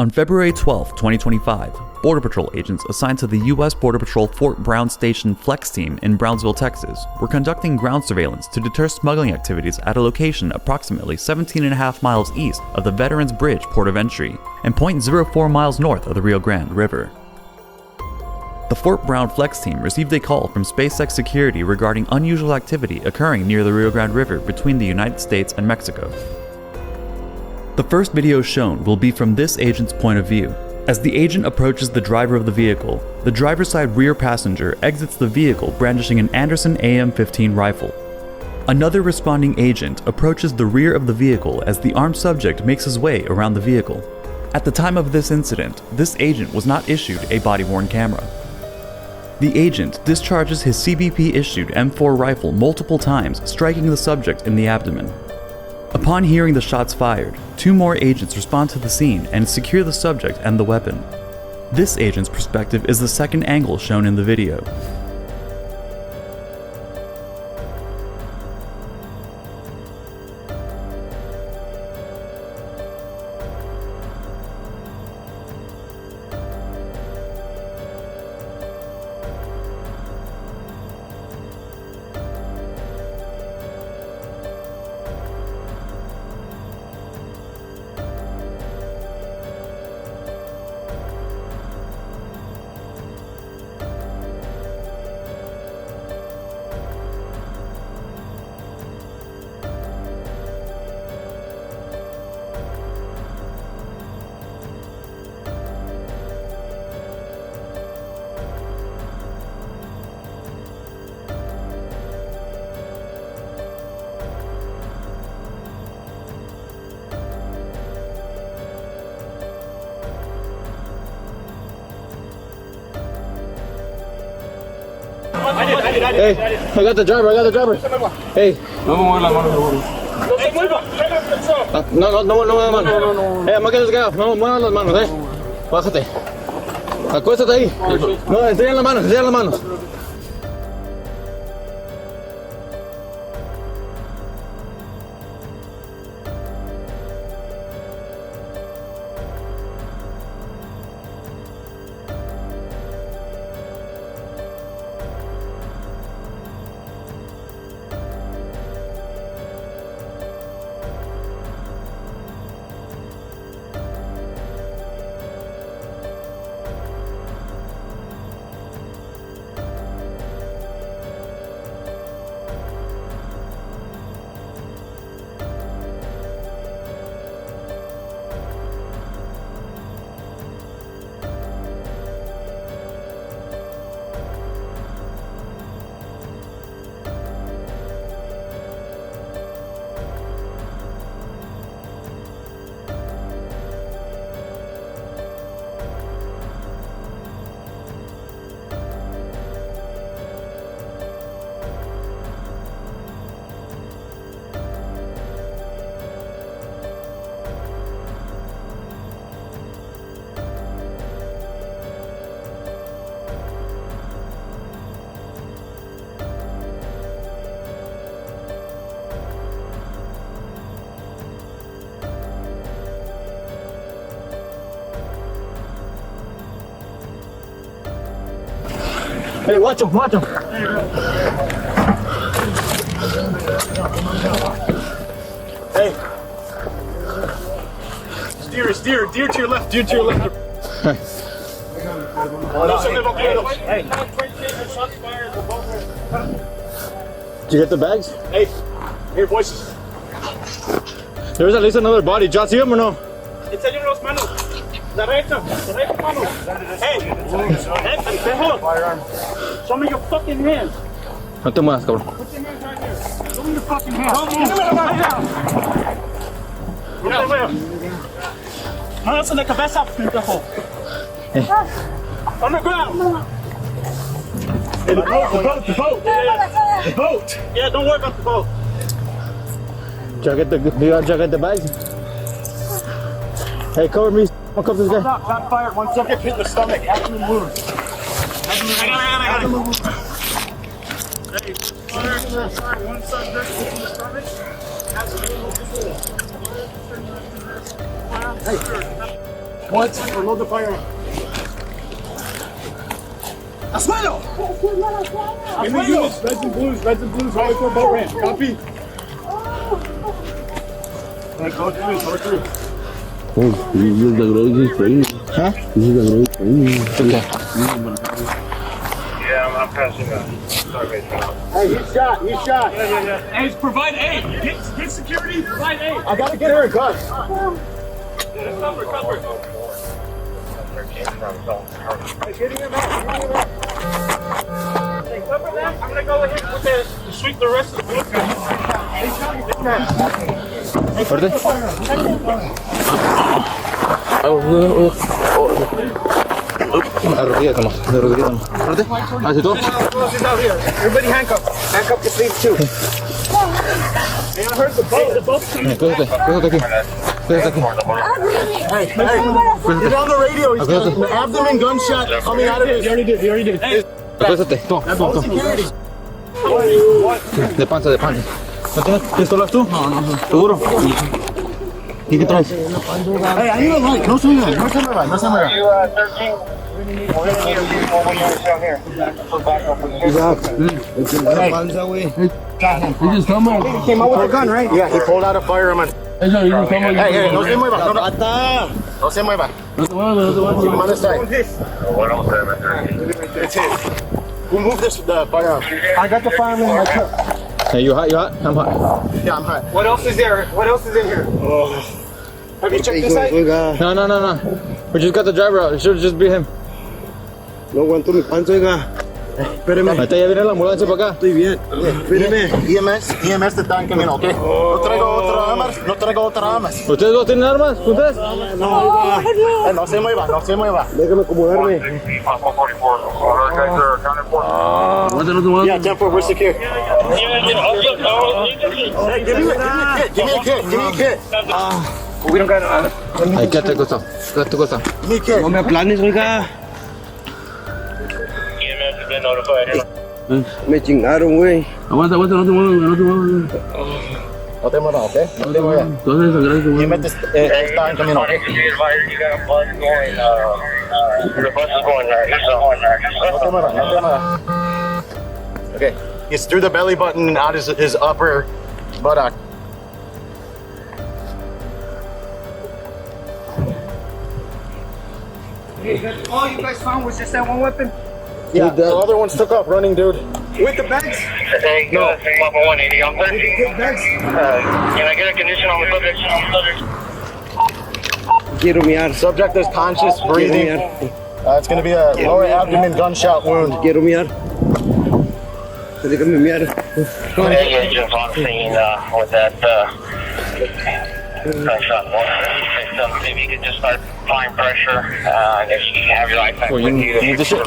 On February 12, 2025, Border Patrol agents assigned to the U.S. Border Patrol Fort Brown Station Flex Team in Brownsville, Texas, were conducting ground surveillance to deter smuggling activities at a location approximately 17.5 miles east of the Veterans Bridge port of entry and 0.04 miles north of the Rio Grande River. The Fort Brown Flex Team received a call from SpaceX Security regarding unusual activity occurring near the Rio Grande River between the United States and Mexico. The first video shown will be from this agent's point of view. As the agent approaches the driver of the vehicle, the driver's side rear passenger exits the vehicle brandishing an Anderson AM-15 rifle. Another responding agent approaches the rear of the vehicle as the armed subject makes his way around the vehicle. At the time of this incident, this agent was not issued a body-worn camera. The agent discharges his CBP-issued M4 rifle multiple times, striking the subject in the abdomen. Upon hearing the shots fired, two more agents respond to the scene and secure the subject and the weapon. This agent's perspective is the second angle shown in the video. Hey, I got the driver. Hey. No, Hey, I'm gonna get this guy off. No, muevan las manos, Bájate. Acuéstate ahí. No, enseñan las manos. Hey, watch him. Hey. Steer to your left, Hey. Did you get the bags? Hey, hear voices. There's at least another body. John, see him or no? Enseñame los manos. Derecha, mano. Hey, pendejo. Show me your fucking hands. No te muevas, cabrón. Put your hands right here. Show me your fucking hands. Manos en la cabeza, pendejo. On the ground. Hey, the boat. Yeah, don't worry about the boat. Did you get the bags? Hey, cover me. I'll cover this guy. Not fired. One subject hit in the stomach. Abdomen wound. I got it. Hey, one subject hit in the stomach. Has a wound. What? Reload the firearm. ¡Asuelo! Give me units, reds and blues, right before boat ramp. Copy? Alright, go through. Oh, this is the grocery training. Huh? This is the grocery training. Okay. Yeah, I'm passing out. Sorry, Hey, he's shot. Yeah. Hey, provide aid. Get security, provide aid. I gotta get her a gun. Cover. Getting him out. Hey, cover them. I'm gonna go ahead with the sweep the rest of the boat. Everybody handcuff. Handcuff the sleeves too. Hey, I heard the boat's coming. Hey, he's on the radio. He's got an abdomen gunshot coming out of his. You already did. Hey, Acuéstate. Security. De panza. ¿No tienes pistolas tú? No. ¿Seguro? ¿Y qué traes? Hey, I need a light. No se mueva. you 13. We're gonna need a few more units down here. For backup. He just come out. He came out with a gun, right? Yeah, he pulled out a firearm. Hey, no se mueva. No se mueva. Keep him on the side. It's his. Who moved the firearm? I got the firearm in my truck. Hey, you hot? I'm hot. Yeah, I'm hot. What else is there? What else is in here? Have you checked this side? No. We just got the driver out. It should just be him. No aguanto mi panza, oiga. Espéreme, Ahorita ya viene la ambulancia para acá. estoy bien. Espéreme. EMS te está en camino, ¿ok? No traigo otra armas. ¿Ustedes dos tienen armas? ¿Ustedes? No se mueva. Déjame acomodarme. Yeah, 10-4, we're secure. Hey, give me a kit. We don't got Ahí, quédate al costado. Give me a kit. No me aplanes, oiga. Me chingaron, güey. Aguanta, no te muevas. No te muevas, ¿ok? No te muevas. Entonces, gracias, güey. EMS está en camino, ¿ok? No te muevas. Okay. He's through the belly button and out his upper buttock. All you guys found was just that one weapon? Yeah, the other one's took off running, dude. With the bags? No. Level 180 on that. Can I get a condition on the subject? Quiero miar. Subject is conscious, breathing. It's going to be a lower abdomen gunshot wound. Quiero miar. Déjame miar. Agents on scene with that gunshot wound. Maybe you could just start applying pressure. And if you have your iPad with you, you can start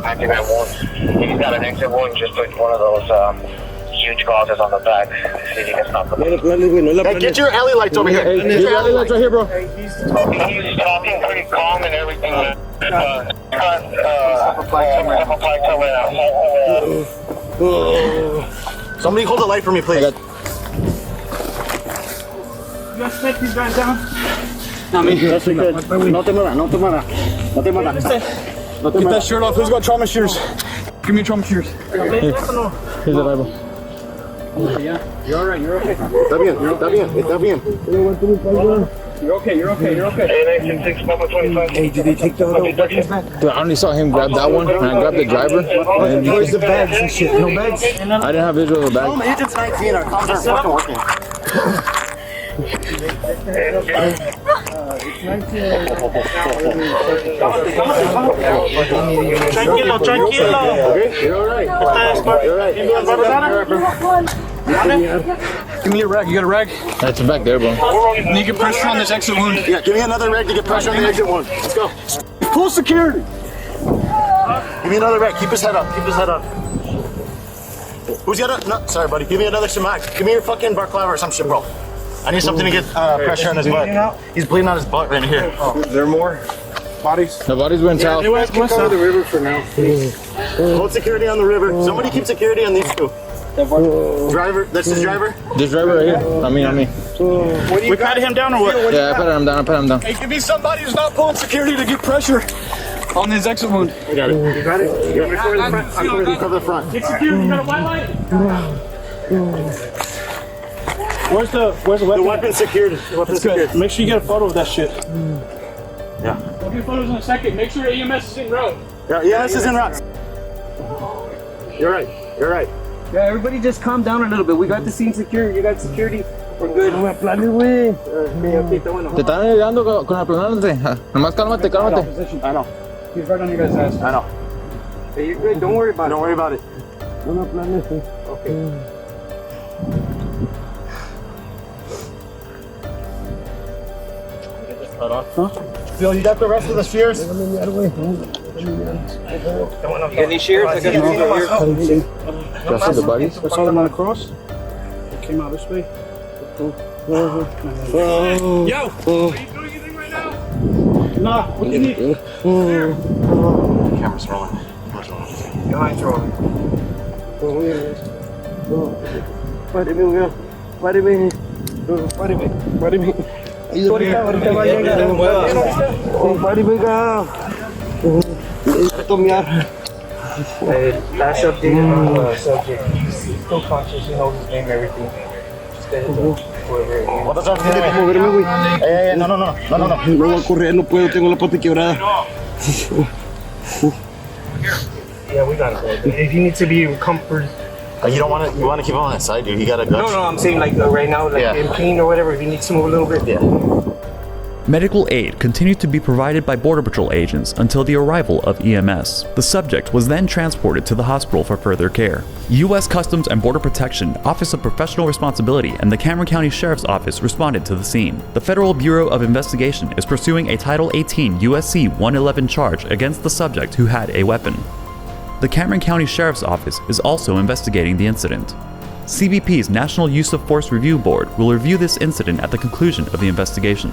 packing that wound. If you've got an exit wound, just put one of those huge gauzes on the back. See if you can stop the No le planes, güey. No le Hey, get planes. your alley lights over here. Hey, Get your alley lights right here, bro. He's talking pretty calm and everything. Somebody hold the light for me, please. You guys take these guys down? No te muevas. Get that shirt off. Who's got trauma shears? Give me trauma shears. Here's the Bible. You're alright, you're okay. Está bien. You're okay. Hey, did they take the other weapons back? Dude, I only saw him grab that one, and I grabbed the driver. And Where's the bags and shit? No bags? I didn't have visual of the bag. Agents 19, our comms aren't fucking working. Tranquilo. Okay? You're alright. Give me a rag. You got a rag? That's back there, bro. Need to get pressure on this exit wound. Yeah, give me another rag to get pressure on the exit wound. Let's go. Full security. Give me another rag. Keep his head up. Who's got a... No, sorry, buddy. Give me another Smuggling. Give me your fucking balaclava or some shit, bro. I need something to get pressure on his butt. He's bleeding out his butt right here. There are more bodies? The bodies went south. Let's go to the river for now. Hold security on the river. Somebody keep security on these two. Driver, that's his driver? This driver right here. I mean. We patted him down or what? Yeah, I put him down. Hey, give me somebody who's not pulling security to get pressure on his exit wound. I got it. You got it? You cover the front. I'm cover the front. Get security. You got a white light? Where's the weapon? The weapon's secured. The weapon's secured. Make sure you get a photo of that shit. Yeah. We'll get photos in a second. Make sure EMS is in route. Yeah, EMS is in route. You're right. You're right. Yeah, everybody just calm down a little bit. We got the scene secure. You got security. We're good. Te están ayudando con aplanándote. Nomás cálmate. I know. He's right on your guys' ass. I know. Hey, you're good. Don't worry about it. Don't worry about it. Okay. Phil, you got the rest of the shears? You got any shears? I got some shears. Just see the bodies. I saw them on the cross. It came out this way. Yo! Are you doing anything right now? Nah, what do you need? Camera's rolling. Your mind's rolling. Ahorita va a llegar. Last update subject. He's still conscious. He knows his name, everything. Just let him know. No. No voy a correr, no puedo, tengo la pata quebrada. Yeah, we got it. If you need to be comforted. You don't want to. You want to keep on that side, dude. You got to go. No, I'm saying like right now, like in pain or whatever. If he needs to move a little bit. Yeah. Medical aid continued to be provided by Border Patrol agents until the arrival of EMS. The subject was then transported to the hospital for further care. U.S. Customs and Border Protection, Office of Professional Responsibility, and the Cameron County Sheriff's Office responded to the scene. The Federal Bureau of Investigation is pursuing a Title 18 USC 111 charge against the subject who had a weapon. The Cameron County Sheriff's Office is also investigating the incident. CBP's National Use of Force Review Board will review this incident at the conclusion of the investigation.